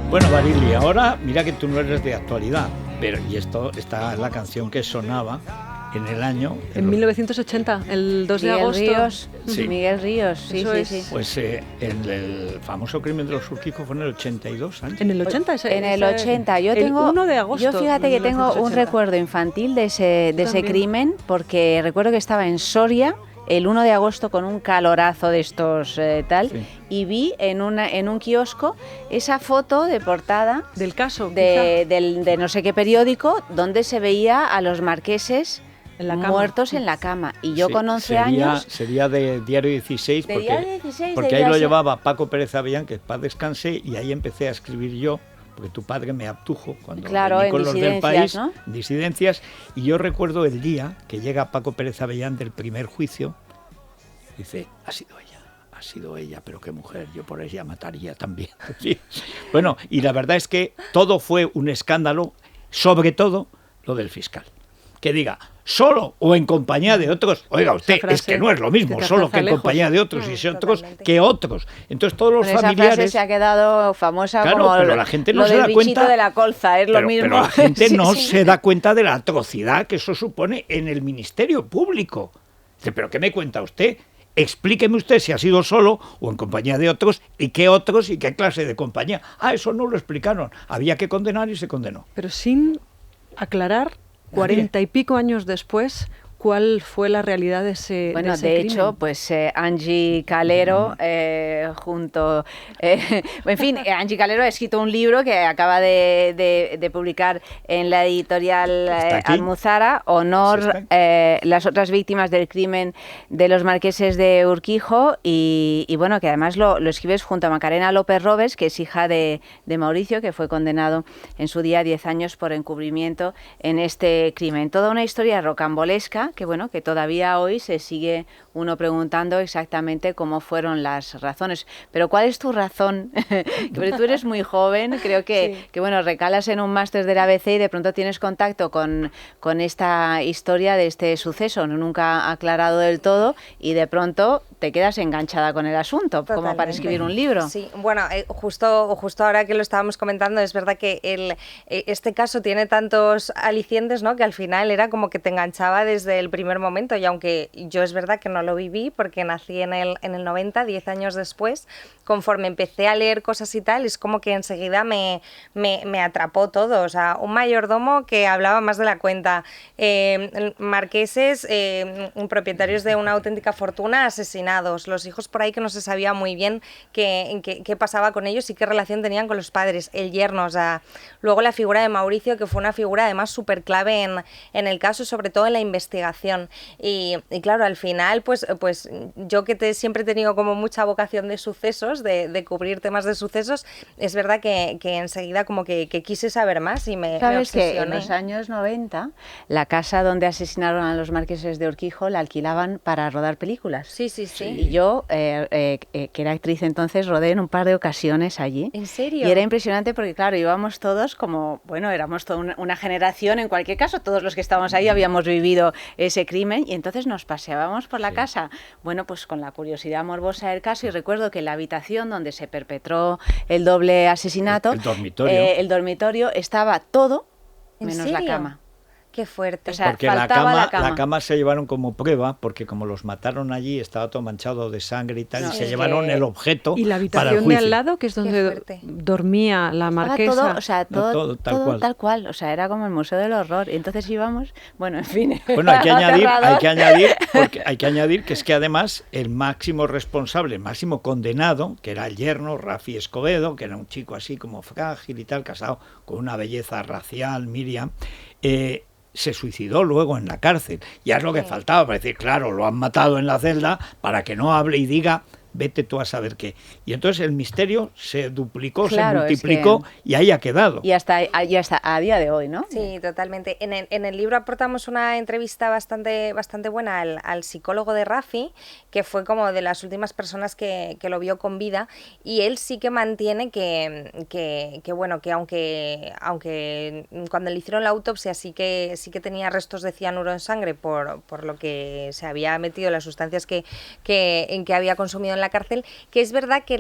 Bueno, Barili, ahora mira que tú no eres de actualidad, pero y esto está la canción que sonaba en el año... En 1980, el 2 de agosto. Ríos, Sí. Miguel Ríos, sí, Eso sí, es. sí. Pues el famoso crimen de los Urquijo fue en el 82, Sánchez. En el 80, En el 80, yo el tengo... 1 de agosto. Yo fíjate que tengo un 1980. recuerdo infantil de ese También. crimen, porque recuerdo que estaba en Soria el 1 de agosto con un calorazo de estos Sí. y vi en un kiosco esa foto de portada Del caso, de no sé qué periódico, donde se veía a los marqueses En la cama. muertos en la cama. Y yo Sí, con 11 sería, años... Sería de Diario 16, De porque, Diario 16, porque debía ahí lo ser. llevaba Paco Pérez Avellán, que paz descanse, y ahí empecé a escribir yo, porque tu padre me abdujo cuando Claro, vení en con los del Disidencias, país, ¿no? Disidencias, y yo recuerdo el día que llega Paco Pérez Avellán del primer juicio, dice, ha sido ella, pero qué mujer, yo por ella mataría también. Sí. Bueno, y la verdad es que todo fue un escándalo, sobre todo lo del fiscal. Que diga, solo o en compañía de otros, oiga usted, Esa frase es que no es lo mismo que te solo que en lejos. compañía de otros, y si otros Totalmente. que otros. Entonces todos los Bueno, esa frase familiares... se ha quedado famosa Claro, como pero la gente no lo se del da bichito cuenta. de la colza, es lo mismo. Pero la gente Sí, no sí. se da cuenta de la atrocidad que eso supone en el Ministerio Público. Dice, ¿pero qué me cuenta usted? Explíqueme usted si ha sido solo o en compañía de otros, y qué clase de compañía. Ah, eso no lo explicaron. Había que condenar y se condenó. Pero sin aclarar, 40 y pico años después, cuál fue la realidad de ese Bueno, ese de crimen. hecho, pues Angie Calero, en fin, Angie Calero ha escrito un libro que acaba de publicar en la editorial Está aquí. Almuzara, Honor, Sí, está. las otras víctimas del crimen de los marqueses de Urquijo, y bueno, que además lo escribes junto a Macarena López Robes, que es hija de Mauricio, que fue condenado en su día a 10 años por encubrimiento en este crimen. Toda una historia rocambolesca, que bueno, que todavía hoy se sigue uno preguntando exactamente cómo fueron las razones. Pero ¿cuál es tu razón? Porque tú eres muy joven, creo que bueno, recalas en un máster del ABC y de pronto tienes contacto con esta historia de este suceso, nunca aclarado del todo, y de pronto te quedas enganchada con el asunto, como para Totalmente. escribir un libro. Sí, bueno, justo ahora que lo estábamos comentando, es verdad que este caso tiene tantos alicientes, ¿no?, que al final era como que te enganchaba desde el primer momento, y aunque yo es verdad que no lo viví porque nací en el 90, 10 años después, conforme empecé a leer cosas y tal, es como que enseguida me atrapó todo. O sea, un mayordomo que hablaba más de la cuenta, marqueses, propietarios de una auténtica fortuna, asesinados, los hijos por ahí que no se sabía muy bien qué pasaba con ellos y qué relación tenían con los padres, el yerno, o sea, luego la figura de Mauricio, que fue una figura además súper clave en el caso, sobre todo en la investigación. Y claro, al final, pues yo que siempre he tenido como mucha vocación de sucesos, de cubrir temas de sucesos, es verdad que enseguida como que quise saber más y me ¿Sabes que en obsesioné. los años 90 la casa donde asesinaron a los marqueses de Urquijo la alquilaban para rodar películas? Sí, sí, sí. Y yo, que era actriz entonces, rodé en un par de ocasiones allí. ¿En serio? Y era impresionante porque, claro, íbamos todos como, bueno, éramos toda una generación, en cualquier caso, todos los que estábamos ahí habíamos vivido ese crimen, y entonces nos paseábamos por la casa, bueno, pues con la curiosidad morbosa del caso, y recuerdo que la habitación donde se perpetró el doble asesinato, El dormitorio. Estaba todo ¿En menos la serio? cama. Qué fuerte. O sea, Porque la faltaba cama se llevaron como prueba, porque como los mataron allí, estaba todo manchado de sangre y tal, No, y se es llevaron que- el objeto Y la para el habitación de juicio. al lado, que es donde fuerte. dormía la Estaba marquesa. todo, o sea, No, todo, todo tal cual. o sea, era como el Museo del Horror. Y entonces íbamos, bueno, en fin. Bueno, hay que aterrador. añadir que es que además el máximo responsable, el máximo condenado, que era el yerno, Rafi Escobedo, que era un chico así como frágil y tal, casado con una belleza racial, Miriam, se suicidó luego en la cárcel. Ya es lo que faltaba, para decir, claro, lo han matado en la celda para que no hable y diga, vete tú a saber qué. Y entonces el misterio se duplicó, Claro, se es multiplicó y ahí ha quedado. Y hasta a día de hoy, ¿no? Sí, totalmente. En el libro aportamos una entrevista bastante buena al psicólogo de Rafi, que fue como de las últimas personas que lo vio con vida, y él sí que mantiene que bueno, que aunque cuando le hicieron la autopsia sí que tenía restos de cianuro en sangre por lo que se había metido, las sustancias que había consumido en la la cárcel, que es verdad que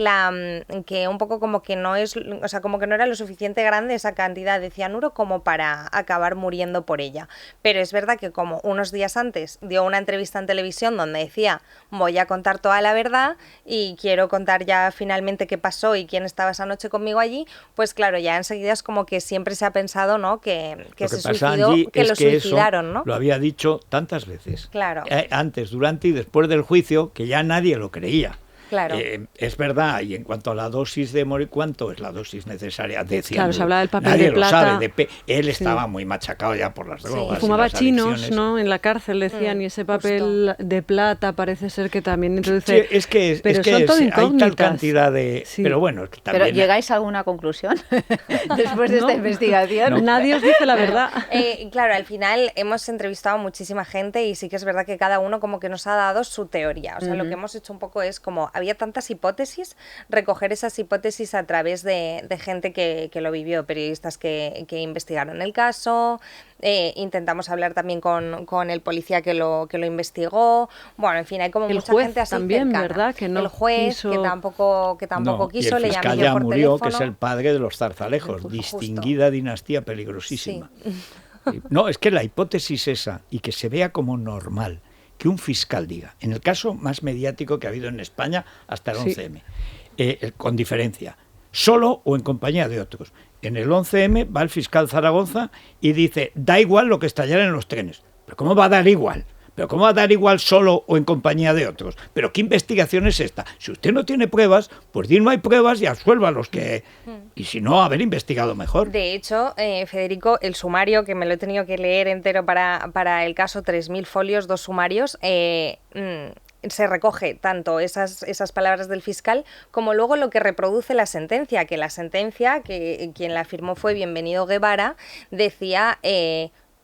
que un poco como que no es, o sea, como que no era lo suficiente grande esa cantidad de cianuro como para acabar muriendo por ella. Pero es verdad que como unos días antes dio una entrevista en televisión donde decía, voy a contar toda la verdad y quiero contar ya finalmente qué pasó y quién estaba esa noche conmigo allí, pues claro, ya enseguida es como que siempre se ha pensado, ¿no? que se suicidó, que lo suicidaron, ¿no? Lo había dicho tantas veces. Claro. Antes, durante y después del juicio, que ya nadie lo creía. Claro. Es verdad, y en cuanto a la dosis de morir, ¿cuánto es la dosis necesaria? Claro, se hablaba del papel nadie de plata. lo sabe. Él estaba muy machacado ya por las drogas. Y fumaba las chinos, adicciones. ¿no? En la cárcel decían, y ese papel de plata parece ser que también introduce... Sí, es que pero son todo hay incógnitas. tal cantidad de... Sí. Pero bueno, es que también... ¿Pero llegáis a alguna conclusión después de esta investigación? No. Nadie os dice la verdad. Claro, al final hemos entrevistado a muchísima gente y sí que es verdad que cada uno como que nos ha dado su teoría. O sea, lo que hemos hecho un poco es como, había tantas hipótesis, recoger esas hipótesis a través de gente que lo vivió, periodistas que investigaron el caso, intentamos hablar también con el policía que lo investigó. Bueno, en fin, hay como El mucha juez gente así también, cercana. ¿verdad? Que no el juez quiso... que tampoco No, quiso, y el le fiscal llamé yo ya por murió, teléfono. que es el padre de los zarzalejos, Justo. distinguida dinastía peligrosísima. No, es que la hipótesis esa, y que se vea como normal, que un fiscal diga, en el caso más mediático que ha habido en España hasta el 11M, con diferencia, solo o en compañía de otros. En el 11M va el fiscal Zaragoza y dice, da igual lo que estallara en los trenes. ¿Pero cómo va a dar igual? ¿Pero cómo va a dar igual solo o en compañía de otros? ¿Pero qué investigación es esta? Si usted no tiene pruebas, pues no hay pruebas y absuelva a los que... Y si no, haber investigado mejor. De hecho, Federico, el sumario, que me lo he tenido que leer entero para el caso, 3.000 folios, 2 sumarios, se recoge tanto esas palabras del fiscal como luego lo que reproduce la sentencia, que quien la firmó fue Bienvenido Guevara, decía...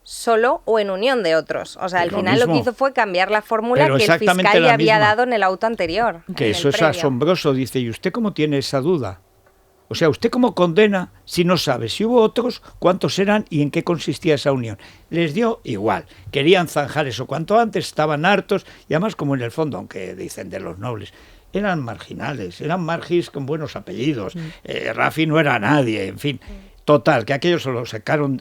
solo o en unión de otros. O sea, al final lo que hizo fue cambiar la fórmula que el fiscal le había dado en el auto anterior. Que eso es asombroso, dice. ¿Y usted cómo tiene esa duda? O sea, ¿usted cómo condena si no sabe si hubo otros, cuántos eran y en qué consistía esa unión? Les dio igual. Querían zanjar eso cuanto antes, estaban hartos, y además como en el fondo, aunque dicen de los nobles, eran marginales, eran margis con buenos apellidos. Rafi no era nadie, en fin. Total, que aquellos se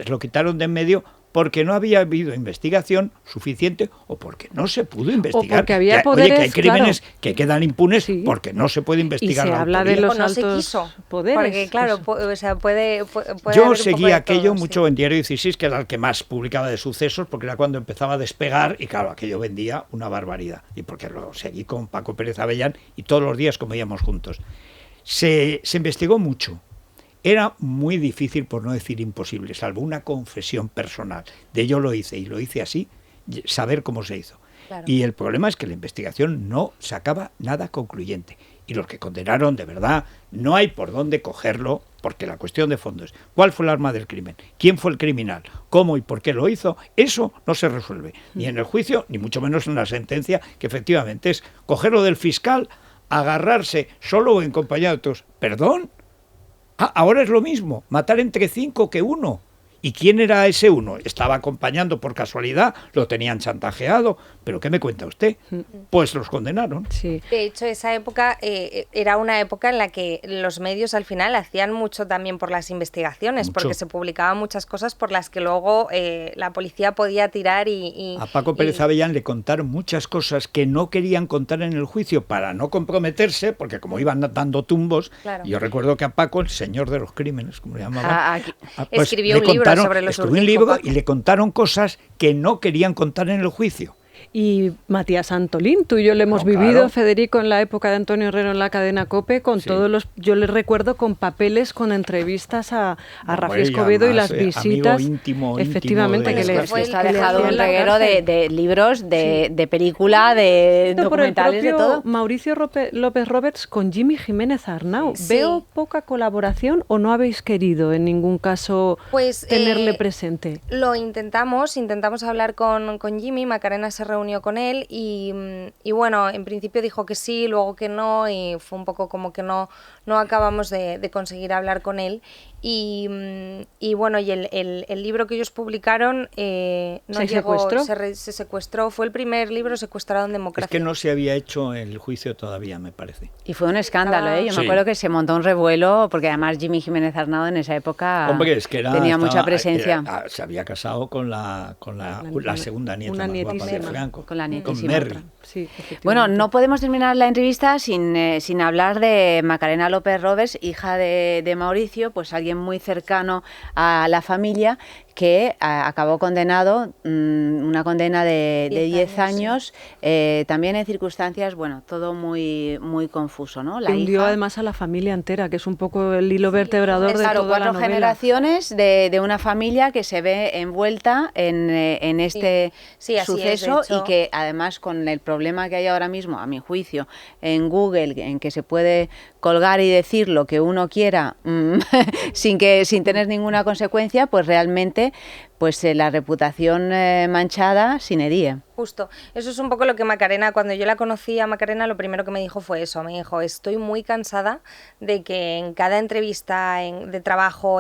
lo quitaron de en medio porque no había habido investigación suficiente o porque no se pudo investigar. O porque había poderes, oye, que hay crímenes claro, que quedan impunes sí, porque no se puede investigar. Y se la habla autoría. de los O no se altos quiso, poderes. porque claro, o sea, puede Yo haber un seguía poco de aquello todo, mucho en Diario 16, que era el que más publicaba de sucesos, porque era cuando empezaba a despegar, y claro, aquello vendía una barbaridad. Y porque lo seguí con Paco Pérez Avellán, y todos los días comíamos juntos. Se investigó mucho. Era muy difícil, por no decir imposible, salvo una confesión personal. De yo lo hice, y lo hice así, saber cómo se hizo. Claro. Y el problema es que la investigación no sacaba nada concluyente. Y los que condenaron, de verdad, no hay por dónde cogerlo, porque la cuestión de fondo es ¿cuál fue el arma del crimen? ¿Quién fue el criminal? ¿Cómo y por qué lo hizo? Eso no se resuelve, ni en el juicio, ni mucho menos en la sentencia, que efectivamente es cogerlo del fiscal, agarrarse solo o en compañía de otros. ¿Perdón? Ahora es lo mismo, matar entre 5 que 1. ¿Y quién era ese uno? Estaba acompañando por casualidad, lo tenían chantajeado, pero ¿qué me cuenta usted? Pues los condenaron. Sí. De hecho, esa época era una época en la que los medios al final hacían mucho también por las investigaciones, porque se publicaban muchas cosas por las que luego la policía podía tirar y a Paco Pérez Avellán le contaron muchas cosas que no querían contar en el juicio para no comprometerse, porque como iban dando tumbos, claro. Yo recuerdo que a Paco, el señor de los crímenes, como le llamaban, pues escribió un libro sobre los escribió un libro y le contaron cosas que no querían contar en el juicio. Y Matías Antolín, tú y yo lo hemos vivido, claro. Federico, en la época de Antonio Herrero en la cadena COPE, con todos los... Yo les recuerdo con papeles, con entrevistas a Rafi Escobedo y las visitas. Íntimo, efectivamente, íntimo que les ha dejado un reguero de libros, de película, de documentales, de todo. Mauricio López Roberts con Jimmy Jiménez Arnau. Sí. ¿Veo poca colaboración o no habéis querido en ningún caso tenerle presente? Lo intentamos hablar con Jimmy. Macarena se reunió con él y bueno, en principio dijo que sí, luego que no, y fue un poco como que no acabamos de conseguir hablar con él. Y bueno, y el libro que ellos publicaron no ¿Se llegó, secuestró? se secuestró, fue el primer libro secuestrado en democracia. Es que no se había hecho el juicio todavía, me parece. Y fue un escándalo, Yo Sí. me acuerdo que se montó un revuelo, porque además Jimmy Jiménez Arnado en esa época Hombre, es que tenía mucha presencia. se había casado con la segunda nieta una más guapa de nietísima. Franco, Con la con nietísima. Merry. Sí, efectivamente. Bueno, no podemos terminar la entrevista sin hablar de Macarena López Robes, hija de Mauricio, pues alguien muy cercano a la familia, que acabó condenado, una condena de 10 años, también en circunstancias, bueno, todo muy, muy confuso, ¿no? Que hundió además a la familia entera, que es un poco el hilo vertebrador de claro, toda la 4 novela. generaciones de una familia que se ve envuelta en este Sí, así suceso es, de hecho. y que además con el problema que hay ahora mismo, a mi juicio, en Google, en que se puede colgar y decir lo que uno quiera sin tener ninguna consecuencia, pues realmente pues la reputación manchada sine die. Justo, eso es un poco lo que Macarena, cuando yo la conocí a Macarena, lo primero que me dijo fue eso, me dijo, estoy muy cansada de que en cada entrevista de trabajo,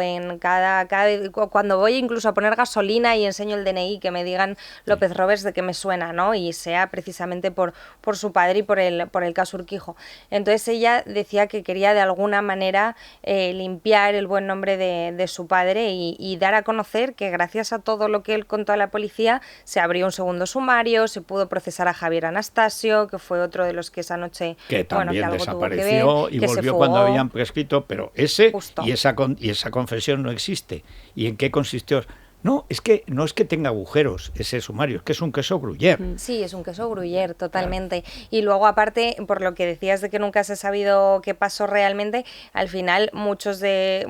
cuando voy incluso a poner gasolina y enseño el DNI, que me digan López Robes de que me suena, ¿no? Y sea precisamente por su padre y por el caso Urquijo. Entonces ella decía que quería de alguna manera limpiar el buen nombre de su padre y dar a conocer que gracias a todo lo que él contó a la policía se abrió un segundo sumario, se pudo procesar a Javier Anastasio, que fue otro de los que esa noche Que también que algo desapareció tuvo que ver, y que se volvió fugó. cuando habían prescrito, pero ese Justo. y esa confesión no existe. ¿Y en qué consistió? No es que tenga agujeros ese sumario, es que es un queso Gruyère. Sí, es un queso Gruyère, totalmente. Claro. Y luego, aparte, por lo que decías de que nunca se ha sabido qué pasó realmente, al final muchos de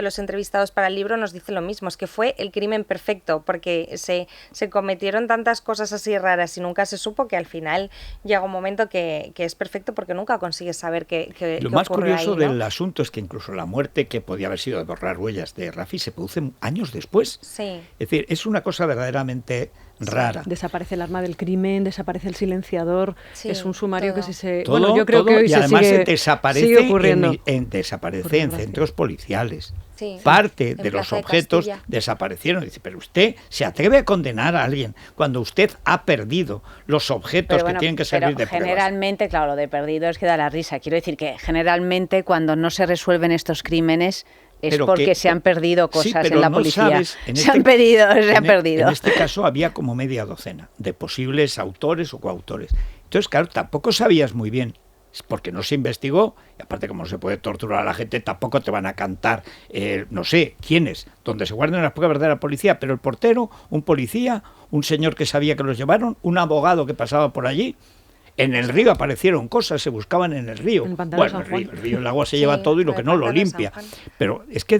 los entrevistados para el libro nos dicen lo mismo, es que fue el crimen perfecto, porque se cometieron tantas cosas así raras y nunca se supo que al final llega un momento que es perfecto porque nunca consigues saber qué Lo más curioso ahí, ¿no? del asunto es que incluso la muerte, que podía haber sido de borrar huellas de Rafi, se produce años después. Sí. Es decir, es una cosa verdaderamente rara. Desaparece el arma del crimen, desaparece el silenciador, sí, es un sumario todo. que si se... Todo, bueno, yo creo todo, que hoy y se además sigue ocurriendo. Desaparece en centros policiales. Sí, Parte de los objetos desaparecieron. Dice, pero usted se atreve a condenar a alguien cuando usted ha perdido los objetos que tienen que servir de pruebas. Generalmente, claro, lo de perdido es que da la risa. Quiero decir que generalmente cuando no se resuelven estos crímenes es pero porque se han perdido cosas sí, en la no policía. Sabes, se han perdido. En este caso había como media docena de posibles autores o coautores. Entonces, claro, tampoco sabías muy bien, porque no se investigó, y aparte como no se puede torturar a la gente, tampoco te van a cantar, no sé, quiénes, donde se guarden las pruebas de la policía, pero el portero, un policía, un señor que sabía que los llevaron, un abogado que pasaba por allí. En el río aparecieron cosas, se buscaban en el río. Bueno, el río, el agua se lleva todo y lo que no lo limpia. Pero es que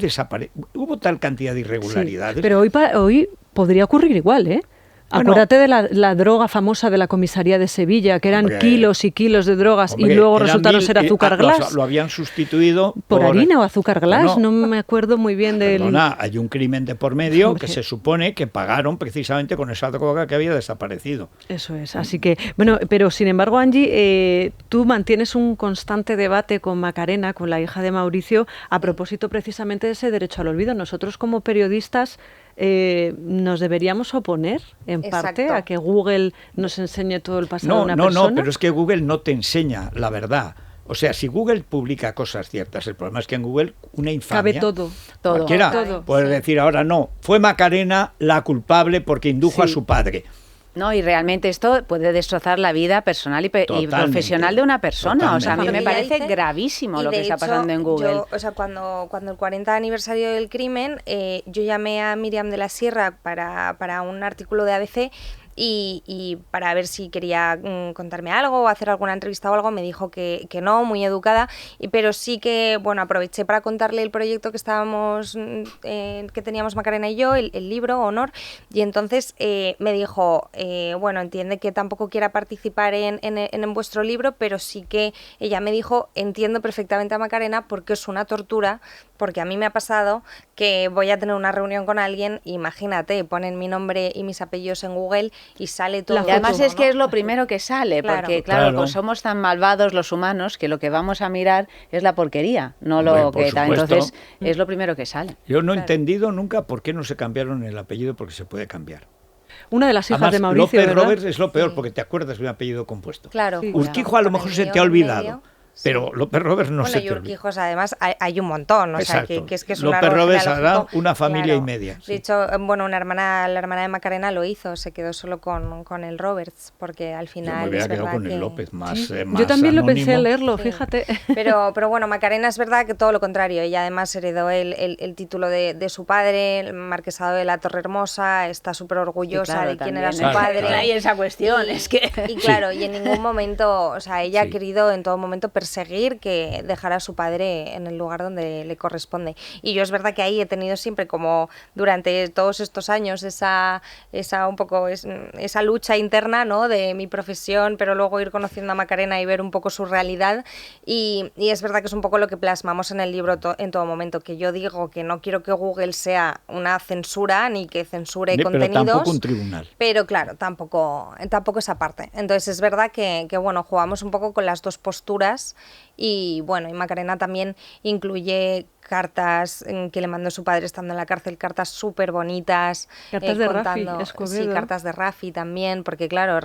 hubo tal cantidad de irregularidades. Sí, pero hoy podría ocurrir igual, ¿eh? Bueno, acuérdate de la droga famosa de la comisaría de Sevilla, que eran kilos y kilos de drogas y luego resultaron ser azúcar glass. Lo habían sustituido por harina o azúcar glass, no me acuerdo muy bien del... Perdona, hay un crimen de por medio que se supone que pagaron precisamente con esa droga que había desaparecido. Eso es, así que, bueno, pero sin embargo, Angie, tú mantienes un constante debate con Macarena, con la hija de Mauricio, a propósito precisamente de ese derecho al olvido. Nosotros como periodistas nos deberíamos oponer en parte a que Google nos enseñe todo el pasado de una persona. No, pero es que Google no te enseña la verdad. O sea, si Google publica cosas ciertas, el problema es que en Google una infamia... Cabe todo. Cualquiera puede decir ahora no, fue Macarena la culpable porque indujo a su padre. No, y realmente esto puede destrozar la vida personal y profesional de una persona. Totalmente. O sea, a mí me parece gravísimo lo que está pasando en Google. Yo, o sea, cuando el 40 aniversario del crimen, yo llamé a Míriam de la Sierra para un artículo de ABC y para ver si quería contarme algo o hacer alguna entrevista o algo. Me dijo que no, muy educada, pero sí que, bueno, aproveché para contarle el proyecto que que teníamos Macarena y yo, el libro Honor, y entonces me dijo, bueno, entiende que tampoco quiera participar en vuestro libro, pero sí que ella me dijo, entiendo perfectamente a Macarena porque es una tortura porque a mí me ha pasado que voy a tener una reunión con alguien, imagínate, ponen mi nombre y mis apellidos en Google y sale todo. Y además es ¿no? que es lo primero que sale, porque claro, pues somos tan malvados los humanos que lo que vamos a mirar es la porquería, no lo que tal. Entonces es lo primero que sale. Yo no he entendido nunca por qué no se cambiaron el apellido, porque se puede cambiar. Una de las hijas Además, de Mauricio, López ¿verdad? Roberts es lo peor, porque te acuerdas de un apellido compuesto. Claro. Sí. Urquijo a lo mejor se te ha olvidado. Pero López Roberts no se te olvida. Y Urquijos, además, hay un montón. O sea, que es un López árbol Roberts genealógico, hará una familia y media. De hecho, bueno, la hermana de Macarena lo hizo, se quedó solo con el Roberts, porque al final. Yo me hubiera es quedado verdad con el López, más. Yo también anónimo. lo pensé en leerlo, fíjate. Pero bueno, Macarena es verdad que todo lo contrario. Ella además heredó el título de su padre, el marquesado de la Torre Hermosa, está súper orgullosa de quién era su padre. Hay esa cuestión, Y claro, y en ningún momento, o sea, ella ha querido en todo momento perseguir que dejar a su padre en el lugar donde le corresponde. Y yo es verdad que ahí he tenido siempre como durante todos estos años esa lucha interna, ¿no?, de mi profesión, pero luego ir conociendo a Macarena y ver un poco su realidad. Y es verdad que es un poco lo que plasmamos en el libro en todo momento, que yo digo que no quiero que Google sea una censura ni que censure contenidos. Pero tampoco un tribunal. Pero claro, tampoco esa parte. Entonces es verdad que bueno, jugamos un poco con las dos posturas. Y bueno, y Macarena también incluye cartas que le mandó su padre estando en la cárcel, cartas súper bonitas. Cartas de Rafi Escobedo. Sí, cartas de Rafi también, porque claro,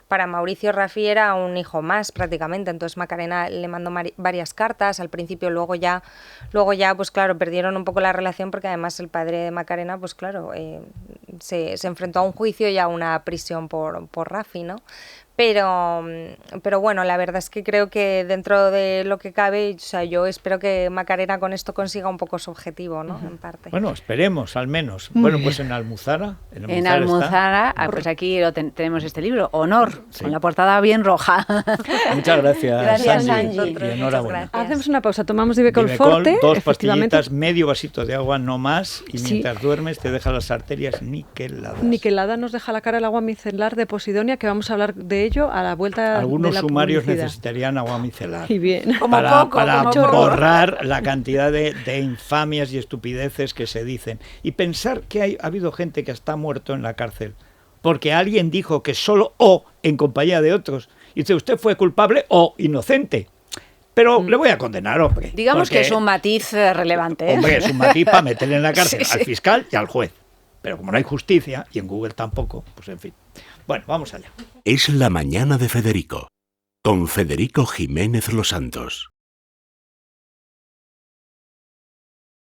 para Mauricio Rafi era un hijo más prácticamente, entonces Macarena le mandó varias cartas, al principio, luego ya pues claro, perdieron un poco la relación porque además el padre de Macarena, pues claro, se enfrentó a un juicio y a una prisión por Rafi, ¿no? Pero bueno, la verdad es que creo que dentro de lo que cabe, o sea, yo espero que Macarena con esto consiga un poco su objetivo, ¿no? En parte. Bueno, esperemos, al menos. Bueno, pues en Almuzara. En Almuzara, pues aquí tenemos este libro, Honor, con la portada bien roja. Muchas gracias. Gracias, Angie. Y enhorabuena. Hacemos una pausa, tomamos Divecol Forte. 2 pastillitas, medio vasito de agua, no más, y mientras duermes te deja las arterias niqueladas. Niquelada nos deja la cara el agua micelar de Posidonia, que vamos a hablar de ello a la vuelta. Algunos de la sumarios publicidad. Necesitarían agua micelar. Y bien. Para borrar la cantidad de infamias y estupideces que se dicen. Y pensar que ha habido gente que está muerto en la cárcel porque alguien dijo que solo o en compañía de otros. Y dice, usted fue culpable o inocente. Pero le voy a condenar, hombre. Digamos que es un matiz relevante. Hombre, es un matiz para meterle en la cárcel al fiscal y al juez. Pero como no hay justicia, y en Google tampoco, pues en fin. Bueno, vamos allá. Es la mañana de Federico, con Federico Jiménez Los Santos.